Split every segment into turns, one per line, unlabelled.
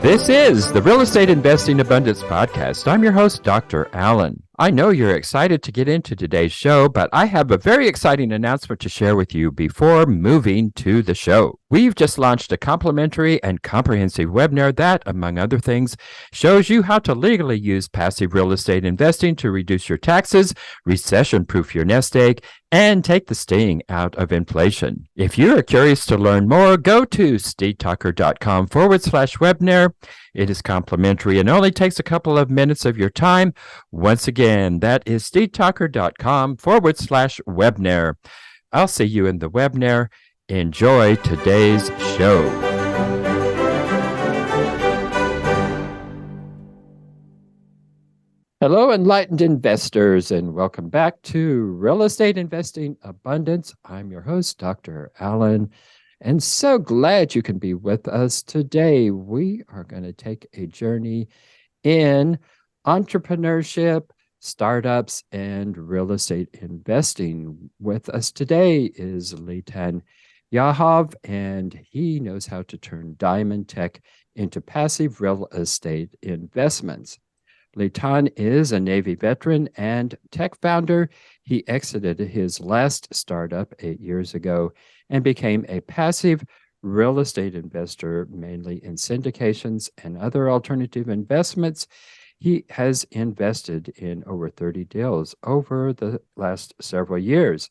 This is the Real Estate Investing Abundance Podcast. I'm your host, Dr. Allen. I know you're excited to get into today's show, but I have a very exciting announcement to share with you before moving to the show. We've just launched a complimentary and comprehensive webinar that, among other things, shows you how to legally use passive real estate investing to reduce your taxes, recession-proof your nest egg, and take the sting out of inflation. If you are curious to learn more, go to stevetalker.com/webinar. It is complimentary and only takes a couple of minutes of your time. Once again, that is stevetalker.com/webinar. I'll see you in the webinar. Enjoy today's show. Hello, enlightened investors, and welcome back to Real Estate Investing Abundance. I'm your host, Dr. Allen, and so glad you can be with us today. We are going to take a journey in entrepreneurship, startups, and real estate investing. With us today is Litan Yahav, and he knows how to turn diamond tech into passive real estate investments. Litan is a Navy veteran and tech founder. He exited his last startup 8 years ago and became a passive real estate investor, mainly in syndications and other alternative investments. He has invested in over 30 deals over the last several years.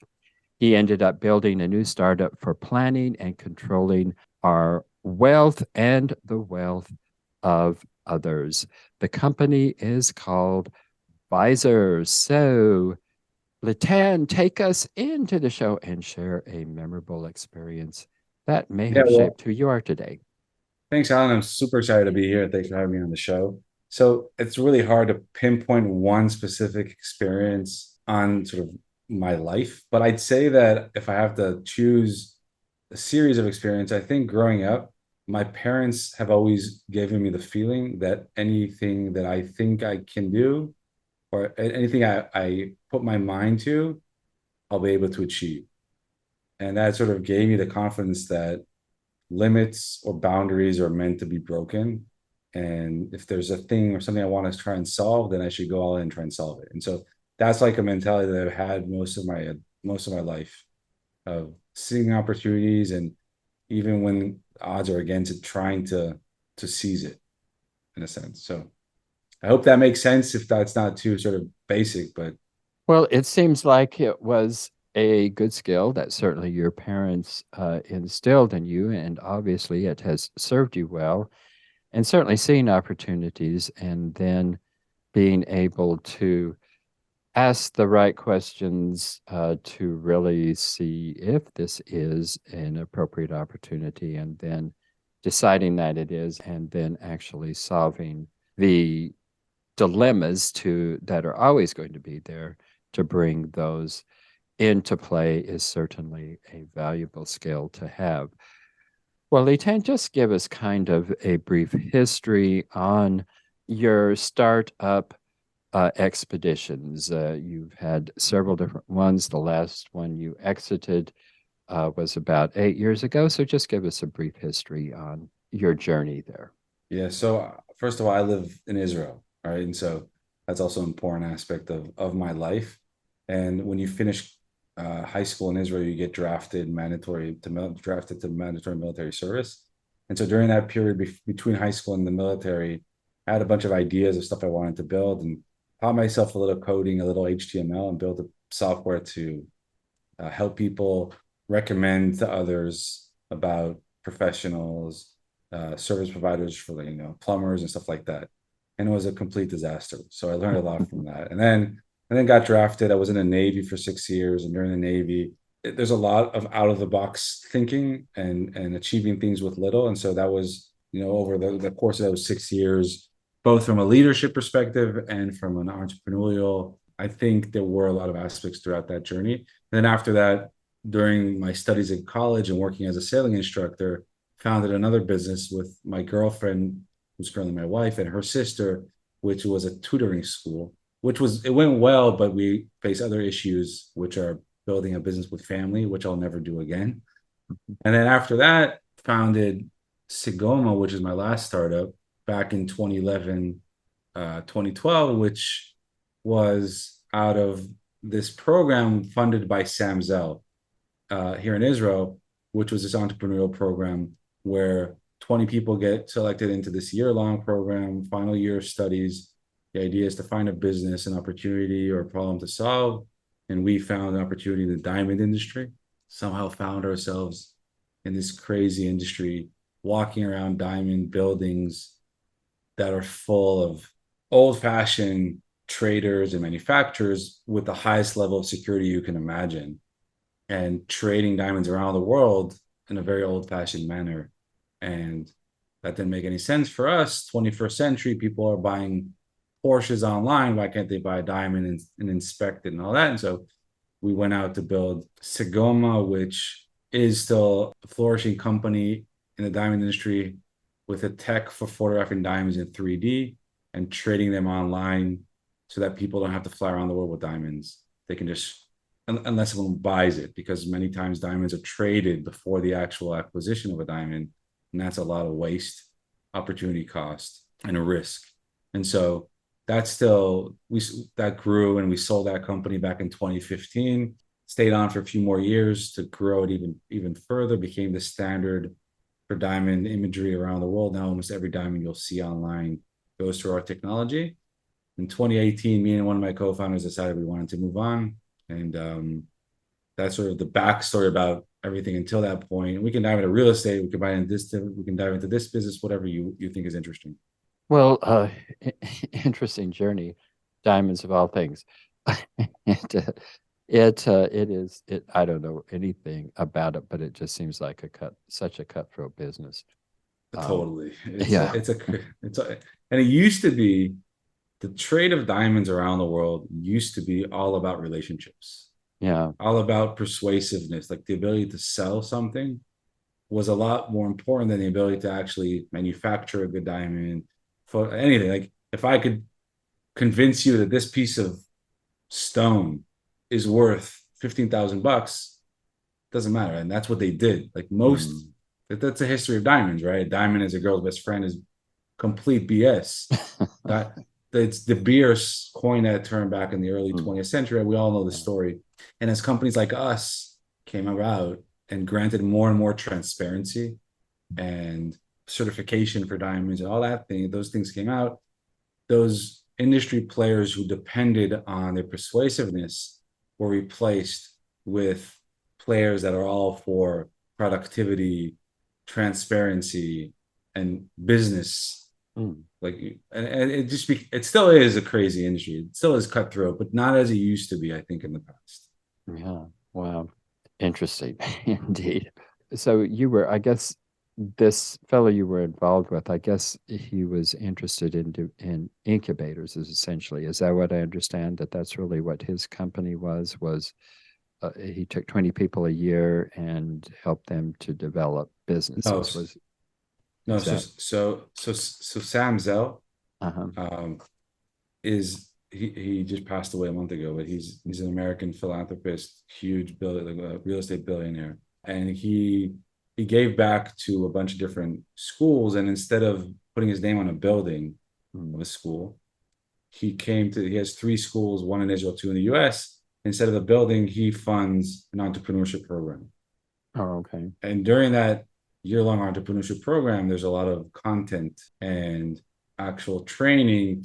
He ended up building a new startup for planning and controlling our wealth and the wealth of others. The company is called Vyzer. So, Litan, take us into the show and share a memorable experience that may have shaped who you are today.
Thanks, Alan. I'm super excited to be here. Thanks for having me on the show. So it's really hard to pinpoint one specific experience on sort of my life, but I'd say that if I have to choose a series of experience, I think growing up, my parents have always given me the feeling that anything that I think I can do or anything I put my mind to, I'll be able to achieve. And that sort of gave me the confidence that limits or boundaries are meant to be broken. And if there's a thing or something I want to try and solve, then I should go all in and try and solve it. And so that's like a mentality that I've had most of my life, of seeing opportunities, and even when odds are against it, trying to seize it in a sense. So I hope that makes sense if that's not too sort of basic, but.
Well, it seems like it was a good skill that certainly your parents instilled in you, and obviously it has served you well, and certainly seeing opportunities and then being able to ask the right questions to really see if this is an appropriate opportunity, and then deciding that it is, and then actually solving the dilemmas that are always going to be there to bring those into play is certainly a valuable skill to have. Well, Litan, just give us kind of a brief history on your startup expeditions. You've had several different ones. The last one you exited was about 8 years ago. So just give us a brief history on your journey there.
Yeah. So first of all, I live in Israel, right? And so that's also an important aspect of my life. And when you finish high school in Israel, you get drafted to mandatory military service. And so during that period between high school and the military, I had a bunch of ideas of stuff I wanted to build, and taught myself a little coding, a little HTML, and built a software to help people recommend to others about professionals, service providers for plumbers and stuff like that. And it was a complete disaster. So I learned a lot from that. And then got drafted. I was in the Navy for 6 years, and during the Navy, there's a lot of out of the box thinking and achieving things with little. And so that was, over the course of those 6 years, both from a leadership perspective and from an entrepreneurial, I think there were a lot of aspects throughout that journey. And then after that, during my studies in college and working as a sailing instructor, founded another business with my girlfriend, who's currently my wife, and her sister, which was a tutoring school, it went well, but we face other issues, which are building a business with family, which I'll never do again. And then after that, founded Sigoma, which is my last startup, back in 2011, 2012, which was out of this program funded by Sam Zell here in Israel, which was this entrepreneurial program where 20 people get selected into this year-long program, final year of studies. The idea is to find a business, an opportunity, or a problem to solve. And we found an opportunity in the diamond industry, somehow found ourselves in this crazy industry, walking around diamond buildings that are full of old-fashioned traders and manufacturers with the highest level of security you can imagine, and trading diamonds around the world in a very old-fashioned manner. And that didn't make any sense for us. 21st century, people are buying Porsches online. Why can't they buy a diamond and inspect it and all that? And so we went out to build Sigoma, which is still a flourishing company in the diamond industry with a tech for photographing diamonds in 3D and trading them online so that people don't have to fly around the world with diamonds. They can just, unless someone buys it, because many times diamonds are traded before the actual acquisition of a diamond. And that's a lot of waste, opportunity cost, and a risk. And so that's still, that grew, and we sold that company back in 2015, stayed on for a few more years to grow it even further, became the standard for diamond imagery around the world. Now almost every diamond you'll see online goes through our technology. In 2018, me and one of my co-founders decided we wanted to move on. And that's sort of the backstory about everything until that point. We can dive into real estate, we can we can dive into this business, whatever you think is interesting.
Well, interesting journey, diamonds of all things. It is. I don't know anything about it, but it just seems like such a cutthroat business.
Totally,
Yeah.
And it used to be, the trade of diamonds around the world used to be all about relationships.
Yeah.
All about persuasiveness, like the ability to sell something was a lot more important than the ability to actually manufacture a good diamond for anything. Like if I could convince you that this piece of stone is worth $15,000, doesn't matter. And that's what they did. Like most, that's a history of diamonds, right? A diamond as a girl's best friend is complete BS. That it's De Beers coined that term back in the early 20th century. We all know the story. And as companies like us came about and granted more and more transparency and certification for diamonds and all that thing, those things came out, those industry players who depended on their persuasiveness were replaced with players that are all for productivity, transparency, and business. Like, and it still is a crazy industry. It still is cutthroat, but not as it used to be, I think, in the past.
Yeah. Wow. Interesting indeed. So I guess, this fellow you were involved with, I guess he was interested in incubators, essentially. Is that what I understand? That's really what his company was he took 20 people a year and helped them to develop businesses.
No, so Sam Zell is he just passed away a month ago, but he's an American philanthropist, huge real estate billionaire, and he gave back to a bunch of different schools, and instead of putting his name on a building of a school, he has 3 schools, one in Israel, 2 in the US. Instead of a building, he funds an entrepreneurship program.
Oh, okay.
And during that year-long entrepreneurship program, there's a lot of content and actual training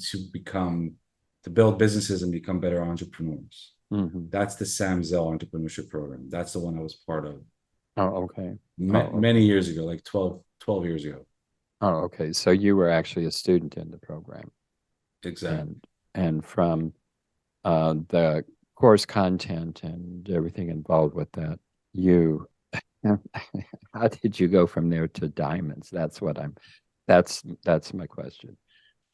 to build businesses and become better entrepreneurs. That's the Sam Zell entrepreneurship program. That's the one I was part of.
Oh, okay.
Many years ago, like 12 years ago.
Oh, okay. So you were actually a student in the program.
Exactly.
And from the course content and everything involved with that, how did you go from there to diamonds? That's my question.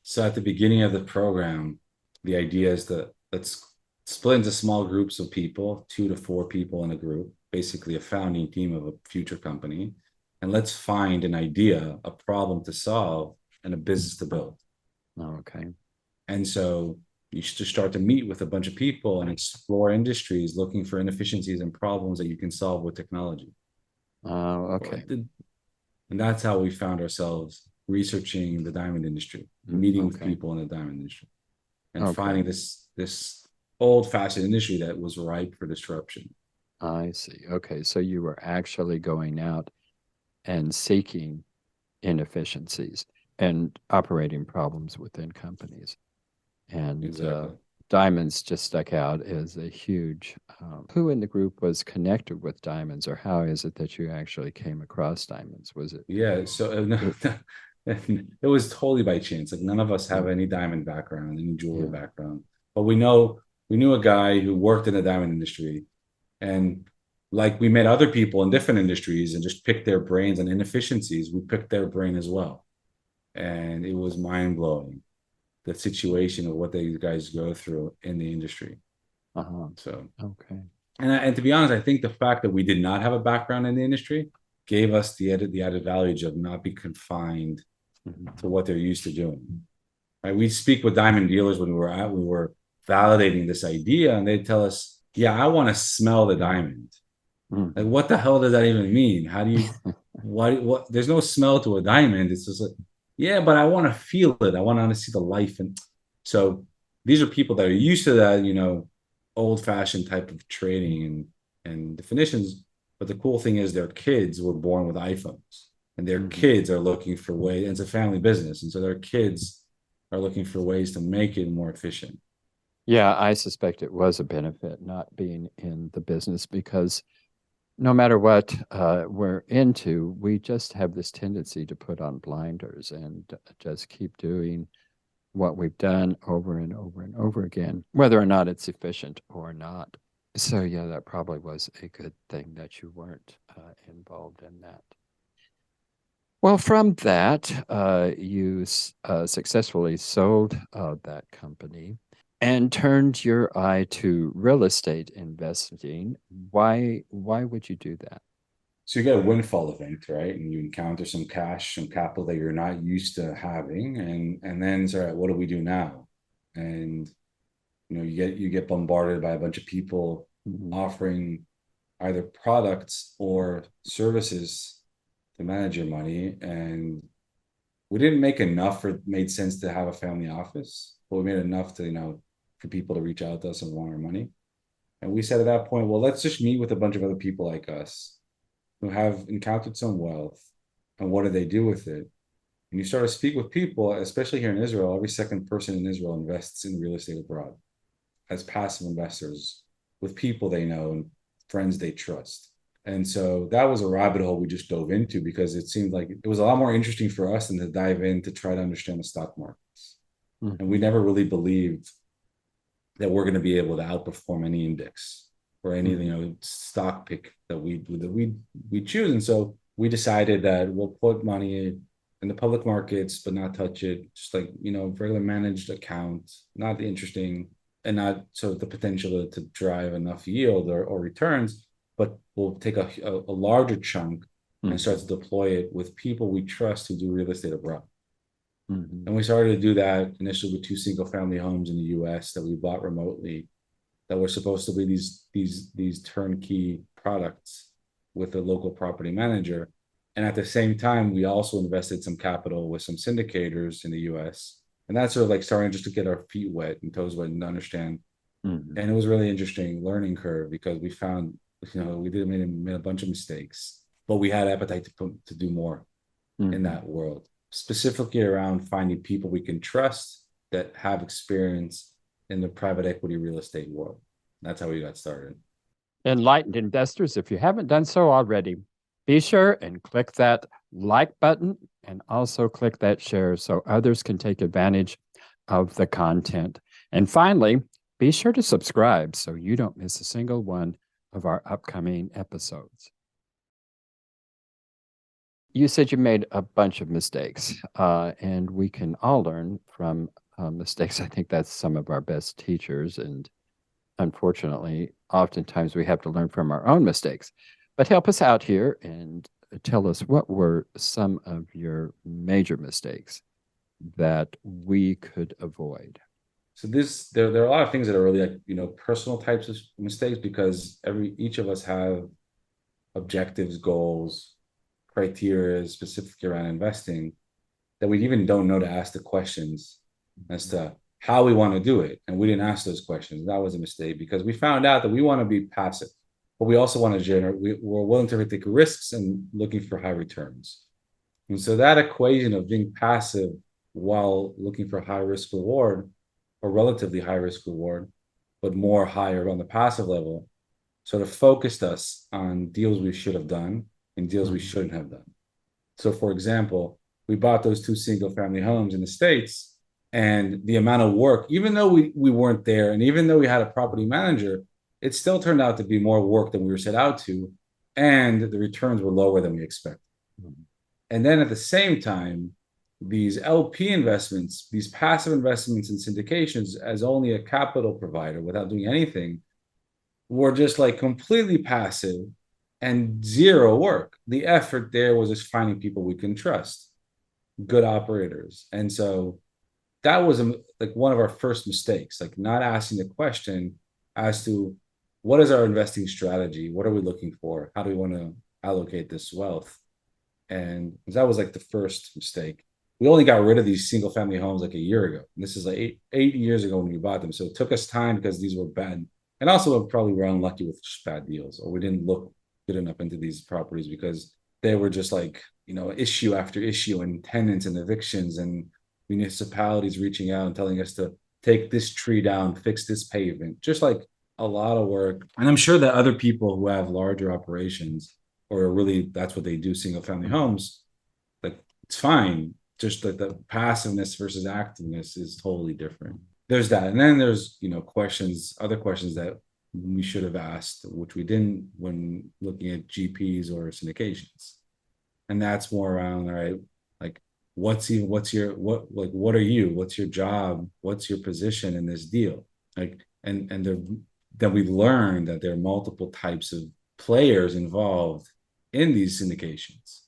So at the beginning of the program, the idea is that let's split into small groups of people, 2 to 4 people in a group, basically a founding team of a future company. And let's find an idea, a problem to solve, and a business to build.
Oh, okay.
And so you should start to meet with a bunch of people and explore industries looking for inefficiencies and problems that you can solve with technology.
Oh, okay.
And that's how we found ourselves researching the diamond industry, meeting with
Okay.
people in the diamond industry, and
Okay.
finding this old-fashioned industry that was ripe for disruption.
I see. Okay. So you were actually going out and seeking inefficiencies and operating problems within companies. And
Exactly.
diamonds just stuck out as a huge. Who in the group was connected with diamonds, or how is it that you actually came across diamonds? Was it?
Yeah. So
it
it was totally by chance. Like none of us have
mm,
any diamond background, any jewelry
yeah.
background, but we knew a guy who worked in the diamond industry, and like we met other people in different industries and just picked their brains on inefficiencies. We picked their brain as well, and it was mind blowing the situation of what these guys go through in the industry.
Uh-huh.
So,
Okay.
and to be honest, I think the fact that we did not have a background in the industry gave us the added value of not be confined to
Mhm.
what they're used to doing. Right? We'd speak with diamond dealers when we were validating this idea, and they'd tell us, "Yeah, I want to smell the diamond." Like,
Mhm.
what the hell does that even mean? How do you, why, what, there's no smell to a diamond. It's just like, yeah, but I want to feel it. I want to see the life. And so these are people that are used to that, old fashioned type of trading and definitions. But the cool thing is their kids were born with iPhones and their
Mhm.
kids are looking for ways, it's a family business. And so their kids are looking for ways to make it more efficient.
Yeah, I suspect it was a benefit not being in the business because no matter what we're into, we just have this tendency to put on blinders and just keep doing what we've done over and over and over again, whether or not it's efficient or not. So, yeah, that probably was a good thing that you weren't involved in that. Well, from that, you successfully sold that company and turned your eye to real estate investing. Why would you do that?
So you get a windfall event, right? And you encounter some cash, some capital that you're not used to having, and then it's all right, what do we do now? And you get bombarded by a bunch of people
Mhm.
offering either products or services to manage your money. And we didn't make enough for it made sense to have a family office, but we made enough to, for people to reach out to us and want our money. And we said at that point, well, let's just meet with a bunch of other people like us who have encountered some wealth and what do they do with it? And you start to speak with people, especially here in Israel, every second person in Israel invests in real estate abroad as passive investors with people they know and friends they trust. And so that was a rabbit hole we just dove into because it seemed like it was a lot more interesting for us than to dive in to try to understand the stock markets. And we
Mhm.
never really believed that we're going to be able to outperform any index or any
Mhm.
stock pick that we choose. And so we decided that we'll put money in the public markets, but not touch it. Just like regular managed account, not interesting, and not so the potential to drive enough yield or returns. But we'll take a larger chunk and start
Mhm.
to deploy it with people we trust who do real estate abroad.
Mhm.
And we started to do that initially with two single family homes in the US that we bought remotely that were supposed to be these turnkey products with a local property manager. And at the same time, we also invested some capital with some syndicators in the US. And that's sort of like starting just to get our feet wet and toes wet and understand.
Mhm.
And it was really interesting learning curve because we found, we did made a bunch of mistakes, but we had appetite to do more in
Mhm.
that world, specifically around finding people we can trust that have experience in the private equity real estate world. That's how we got started.
Enlightened investors, if you haven't done so already, be sure and click that like button and also click that share so others can take advantage of the content. And finally, be sure to subscribe so you don't miss a single one of our upcoming episodes. You said you made a bunch of mistakes, and we can all learn from mistakes. I think that's some of our best teachers. And unfortunately, oftentimes we have to learn from our own mistakes. But help us out here and tell us what were some of your major mistakes that we could avoid.
So there are a lot of things that are really like personal types of mistakes because each of us have objectives, goals, criteria specific around investing. that we even don't know to ask the questions as to how we want to do it. And we didn't ask those questions. That was a mistake because we found out that we want to be passive, but we also want to generate, we're willing to take risks and looking for high returns. And so that equation of being passive while looking for high risk reward or relatively high risk reward, but more higher on the passive level, sort of focused us on deals we should have done and deals we shouldn't have done. So, for example, we bought those 2 single-family homes in the States, and the amount of work, even though we weren't there, and even though we had a property manager, it still turned out to be more work than we were set out to, and the returns were lower than we expected. And then at the same time, these LP investments, these passive investments in syndications as only a capital provider without doing anything, were just like completely passive and zero work. The effort there was just finding people we can trust, good operators. And so that was like one of our first mistakes, like not asking the question as to what is our investing strategy? What are we looking for? How do we want to allocate this wealth? And that was like the first mistake. We only got rid of these single family homes like a year ago. And this is like eight years ago when we bought them. So it took us time because these were bad. And also probably we're unlucky with bad deals, or we didn't look good enough into these properties because they were just like, issue after issue, and tenants and evictions and municipalities reaching out and telling us to take this tree down, fix this pavement, just like a lot of work. And I'm sure that other people who have larger operations, or really that's what they do, single family homes, like it's fine. Just like the passiveness versus activeness is totally different. There's that. And then there's, other questions that we should have asked, which we didn't when looking at GPs or syndications. And that's more around, all right, like what are you? What's your job? What's your position in this deal? Like, then we learned that there are multiple types of players involved in these syndications.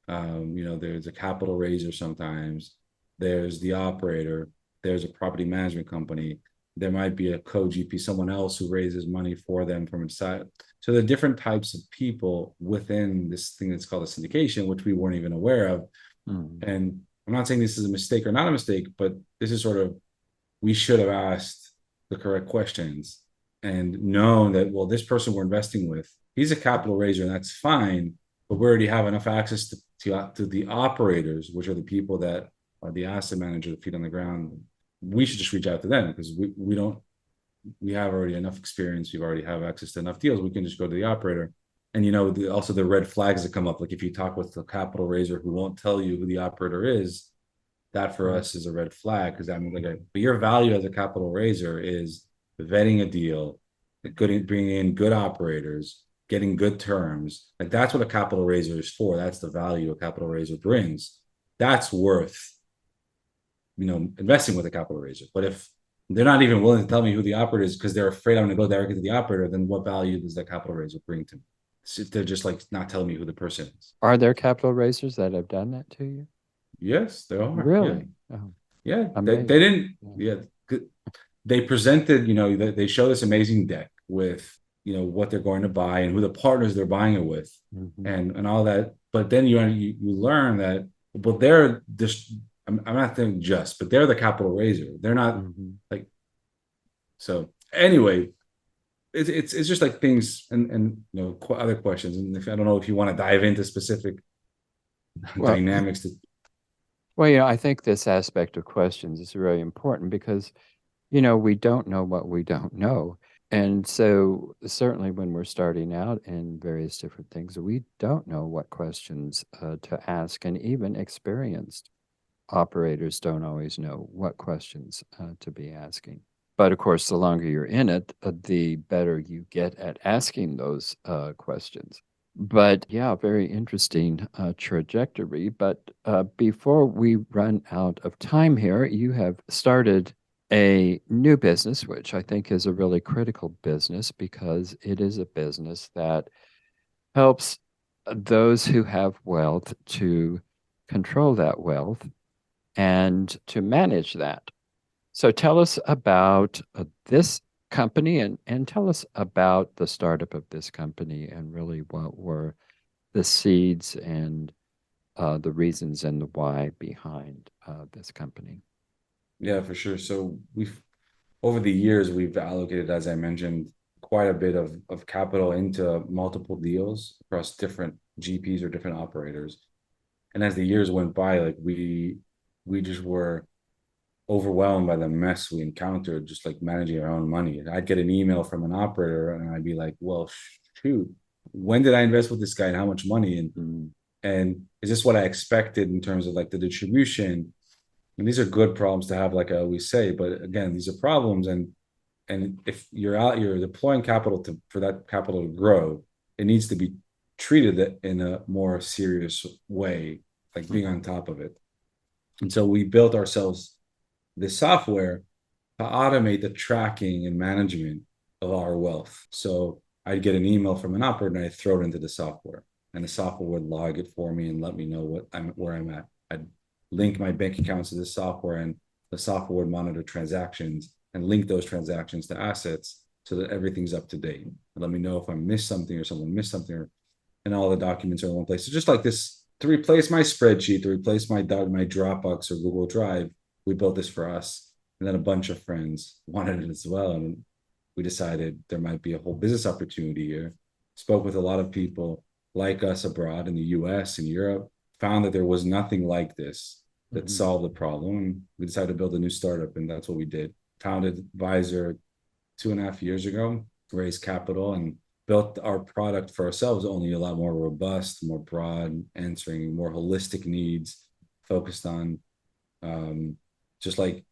There's a capital raiser sometimes, there's the operator, there's a property management company, there might be a co-GP, someone else who raises money for them from inside. So the different types of people within this thing that's called a syndication, which we weren't even aware of. And I'm not saying this is a mistake or not a mistake, but this is sort of, we should have asked the correct questions and known that, well, this person we're investing with, he's a capital raiser and that's fine, but we already have enough access to the operators, which are the people that are the asset manager, the feet on the ground. We should just reach out to them because we have already enough experience. We already have access to enough deals. We can just go to the operator. And also the red flags that come up, like if you talk with the capital raiser who won't tell you who the operator is, that for us is a red flag, because but your value as a capital raiser is vetting a deal, bringing in good operators, getting good terms. Like that's what a capital raiser is for. That's the value a capital raiser brings. That's worth, investing with a capital raiser. But if they're not even willing to tell me who the operator is because they're afraid I'm going to go directly to the operator, then what value does that capital raiser bring to me? So they're just like not telling me who the person is.
Are there capital raisers that have done that to you?
Yes, there are.
Really?
Yeah.
Oh,
Yeah. They didn't. Yeah. They presented, they show this amazing deck with, what they're going to buy and who the partners they're buying it with, and all that. But then you learn that, but they're just, I'm not saying just, but they're the capital raiser. They're not like, so anyway, it's just like things and other questions. And if I don't know if you want to dive into specific dynamics.
Well, I think this aspect of questions is really important because, we don't know what we don't know. And so certainly when we're starting out in various different things, we don't know what questions to ask, and even experienced operators don't always know what questions to be asking. But of course, the longer you're in it, the better you get at asking those questions. But yeah, very interesting trajectory. But before we run out of time here, you have started a new business, which I think is a really critical business because it is a business that helps those who have wealth to control that wealth and to manage that. So tell us about this company and tell us about the startup of this company and really what were the seeds and the reasons and the why behind this company.
Yeah, for sure. So we've over the years we've allocated, as I mentioned, quite a bit of capital into multiple deals across different GPs or different operators. And as the years went by, like we just were overwhelmed by the mess we encountered, just like managing our own money. I'd get an email from an operator, and I'd be like, "Well, shoot, when did I invest with this guy, and how much money, and is this what I expected in terms of like the distribution?" And these are good problems to have, like I always say. But again, these are problems, and if you're deploying capital for that capital to grow, it needs to be treated in a more serious way, like being on top of it. And so we built ourselves this software to automate the tracking and management of our wealth. So I'd get an email from an operator and I'd throw it into the software, and the software would log it for me and let me know where I'm at. I'd link my bank accounts to this software, and the software would monitor transactions and link those transactions to assets so that everything's up to date. And let me know if I missed something or someone missed something, and all the documents are in one place. So just like this, to replace my spreadsheet, to replace my Dropbox or Google Drive, we built this for us. And then a bunch of friends wanted it as well. And we decided there might be a whole business opportunity here. Spoke with a lot of people like us abroad in the US and Europe, found that there was nothing like this that solved the problem. And we decided to build a new startup, and that's what we did. Founded Vyzer 2.5 years ago, raised capital, and built our product for ourselves, only a lot more robust, more broad, answering more holistic needs, focused on just like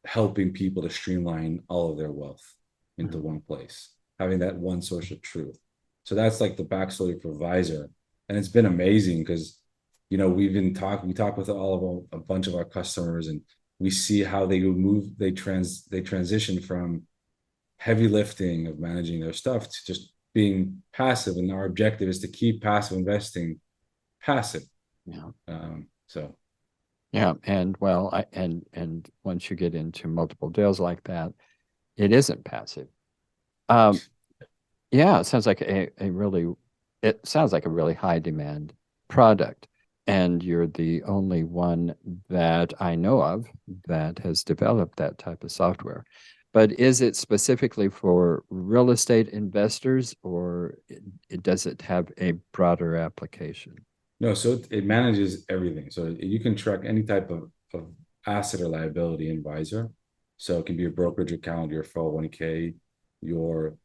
helping people to streamline all of their wealth into one place, having that one source of truth. So that's like the backstory for Vyzer. And it's been amazing because, we talk with a bunch of our customers, and we see how they transition from heavy lifting of managing their stuff to just being passive. And our objective is to keep passive investing passive.
Yeah.
So
Yeah, and well, and once you get into multiple deals like that, it isn't passive. Um, yeah, it sounds like a really high demand product, and you're the only one that I know of that has developed that type of software. But is it specifically for real estate investors, or does it have a broader application?
no, so it manages everything. So you can track any type of asset or liability in Vyzer. So it can be a brokerage account, your 401k, your,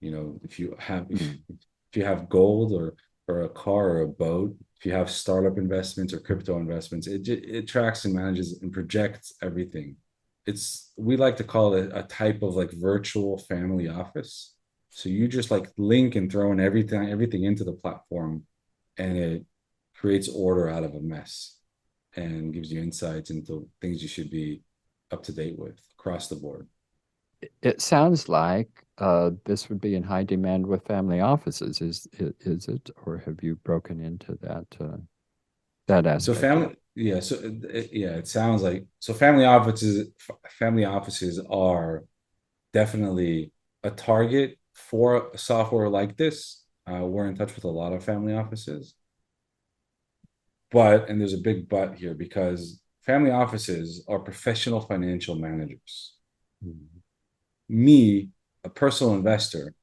if you have gold or a car or a boat, if you have startup investments or crypto investments, it tracks and manages and projects everything. We like to call it a type of like virtual family office. So you just like link and throw in everything into the platform, and it creates order out of a mess and gives you insights into things you should be up to date with across the board.
It sounds like this would be in high demand with family offices. Is it, or have you broken into that
So
aspect?
it sounds like so family offices are definitely a target for a software like this. We're in touch with a lot of family offices, and there's a big but here, because family offices are professional financial managers. Me, a personal investor,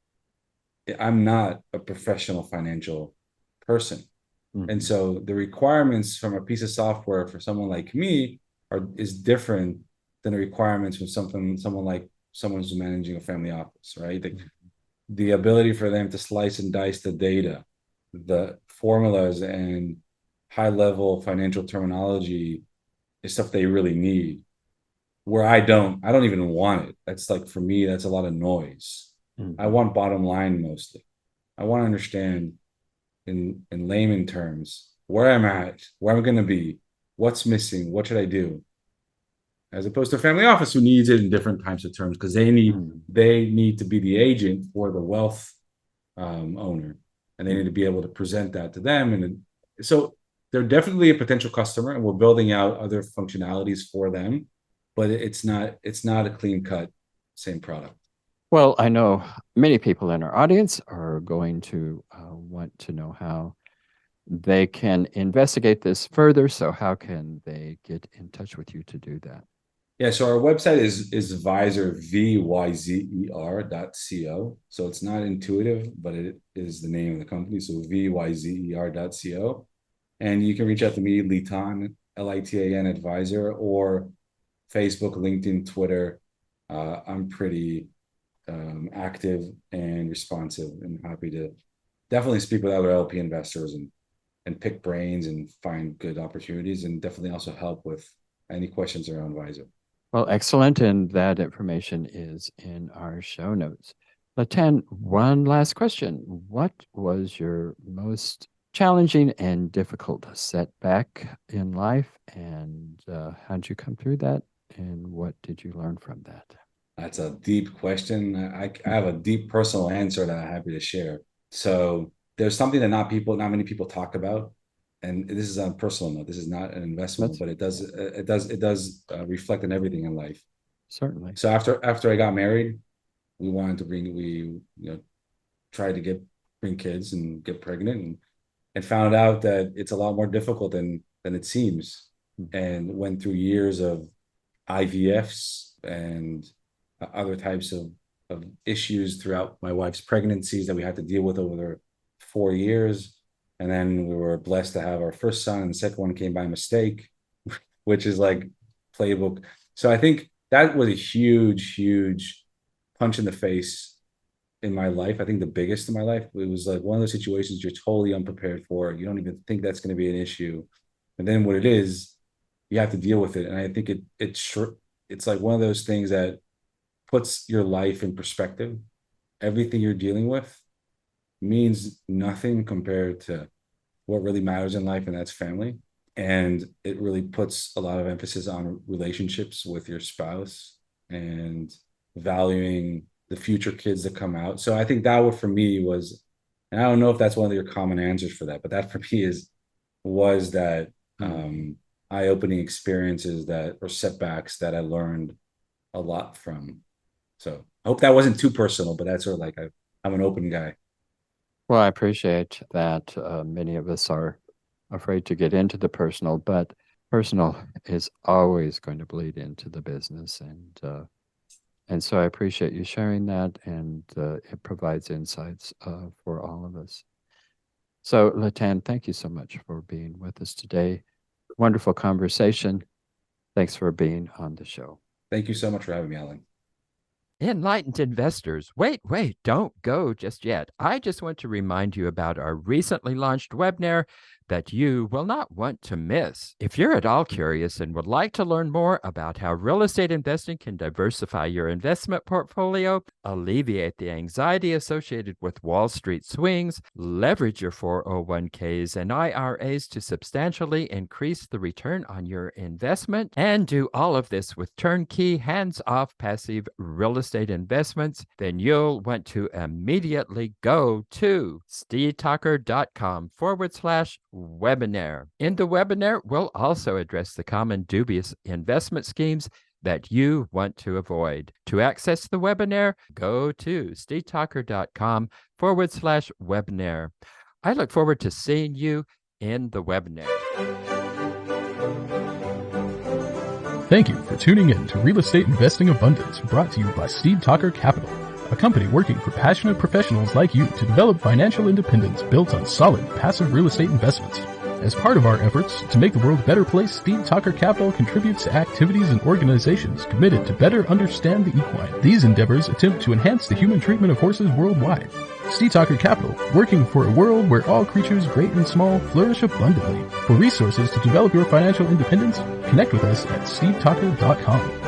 I'm not a professional financial person. And so the requirements from a piece of software for someone like me is different than the requirements from someone who's managing a family office, right? The ability for them to slice and dice the data, the formulas and high level financial terminology is stuff they really need. Where I don't even want it. That's like, for me, that's a lot of noise. I want bottom line mostly. I want to understand in layman terms where I'm at, where I'm going to be, what's missing, what should I do, as opposed to a family office who needs it in different types of terms, because they need to be the agent for the wealth owner, and they need to be able to present that to them. And so they're definitely a potential customer, and we're building out other functionalities for them, but it's not a clean cut same product.
Well, I know many people in our audience are going to want to know how they can investigate this further. So how can they get in touch with you to do that?
Yeah, so our website is Vyzer, VYZER.co. So it's not intuitive, but it is the name of the company. So VYZER.co. And you can reach out to me, Litan, Litan Advisor, or Facebook, LinkedIn, Twitter. I'm pretty active and responsive and happy to definitely speak with other LP investors and pick brains and find good opportunities, and definitely also help with any questions around Vyzer.
Well, excellent. And that information is in our show notes. Litan, one last question. What was your most challenging and difficult setback in life? And how did you come through that? And what did you learn from that?
That's a deep question. I have a deep personal answer that I'm happy to share. So there's something that not many people talk about, and this is on a personal note. This is not an investment, but it does reflect on everything in life.
Certainly.
So after I got married, we tried to bring kids and get pregnant, and found out that it's a lot more difficult than it seems, and went through years of IVFs and other types of issues throughout my wife's pregnancies that we had to deal with over the 4 years. And then we were blessed to have our first son, and the second one came by mistake, which is like playbook. So I think that was a huge, huge punch in the face in my life. I think the biggest in my life. It was like one of those situations you're totally unprepared for. You don't even think that's going to be an issue. And then what it is, you have to deal with it. And I think it's like one of those things that puts your life in perspective. Everything you're dealing with means nothing compared to what really matters in life, and that's family. And it really puts a lot of emphasis on relationships with your spouse and valuing the future kids that come out. So I think that for me was, and I don't know if that's one of your common answers for that, but that for me was that eye-opening experiences or setbacks that I learned a lot from. So I hope that wasn't too personal, but that's sort of like I'm an open guy.
Well, I appreciate that. Many of us are afraid to get into the personal, but personal is always going to bleed into the business, and so I appreciate you sharing that, and it provides insights for all of us. So, Litan, thank you so much for being with us today. Wonderful conversation. Thanks for being on the show.
Thank you so much for having me, Alan.
Enlightened investors, wait, don't go just yet. I just want to remind you about our recently launched webinar that you will not want to miss. If you're at all curious and would like to learn more about how real estate investing can diversify your investment portfolio, alleviate the anxiety associated with Wall Street swings, leverage your 401ks and IRAs to substantially increase the return on your investment, and do all of this with turnkey, hands-off, passive real estate investments, then you'll want to immediately go to stevetalker.com/webinar. In the webinar, we'll also address the common dubious investment schemes that you want to avoid. To access the webinar, go to stevetalker.com/webinar. I look forward to seeing you in the webinar.
Thank you for tuning in to Real Estate Investing Abundance, brought to you by Steve Talker Capital, a company working for passionate professionals like you to develop financial independence built on solid, passive real estate investments. As part of our efforts to make the world a better place, Steve Talker Capital contributes to activities and organizations committed to better understand the equine. These endeavors attempt to enhance the human treatment of horses worldwide. Steve Talker Capital, working for a world where all creatures, great and small, flourish abundantly. For resources to develop your financial independence, connect with us at stevetalker.com.